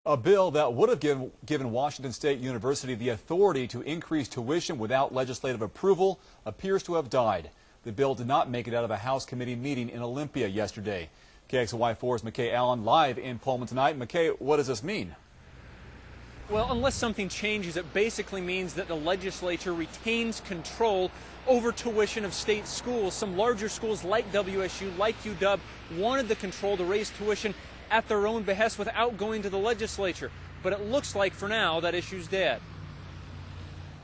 A bill that would have given Washington State University the authority to increase tuition without legislative approval appears to have died. The bill did not make it out of a House committee meeting in Olympia yesterday. KXLY4's McKay Allen live in Pullman tonight. McKay, what does this mean? Well, unless something changes, it basically means that the legislature retains control over tuition of state schools. Some larger schools like WSU, like UW, wanted the control to raise tuition at their own behest without going to the legislature. But it looks like for now that issue's dead.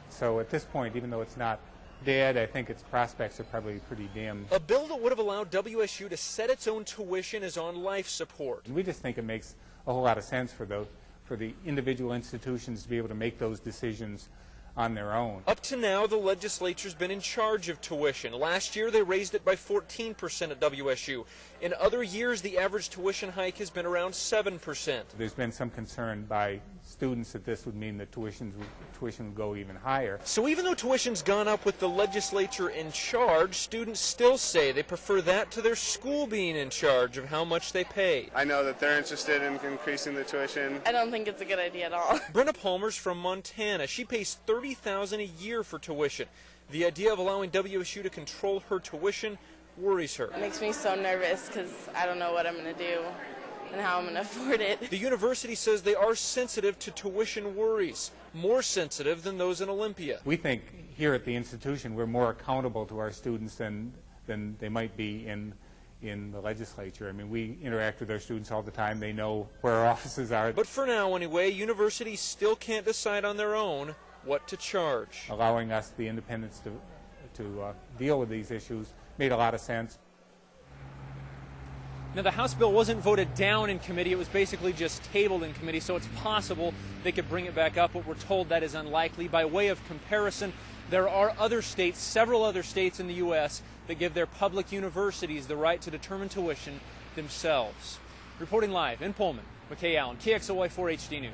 So at this point, even though it's not dead, I think its prospects are probably pretty dim. A bill that would have allowed WSU to set its own tuition is on life support. We just think it makes a whole lot of sense for the individual institutions to be able to make those decisions on their own. Up to now, the legislature's been in charge of tuition. Last year, they raised it by 14% at WSU. In other years, the average tuition hike has been around 7%. There's been some concern by students that this would mean that tuition would go even higher. So even though tuition's gone up with the legislature in charge, students still say they prefer that to their school being in charge of how much they pay. I know that they're interested in increasing the tuition. I don't think it's a good idea at all. Brenna Palmer's from Montana. She pays $30,000 a year for tuition. The idea of allowing WSU to control her tuition worries her. It makes me so nervous because I don't know what I'm going to do and how I'm going to afford it. The university says they are sensitive to tuition worries, more sensitive than those in Olympia. We think here at the institution we're more accountable to our students than they might be in the legislature. I mean, we interact with our students all the time. They know where our offices are. But for now, anyway, universities still can't decide on their own what to charge. Allowing us the independence to deal with these issues made a lot of sense. Now, the House bill wasn't voted down in committee. It was basically just tabled in committee, so it's possible they could bring it back up, but we're told that is unlikely. By way of comparison, there are other states, several other states in the U.S., that give their public universities the right to determine tuition themselves. Reporting live in Pullman, McKay Allen, KXLY4 HD News.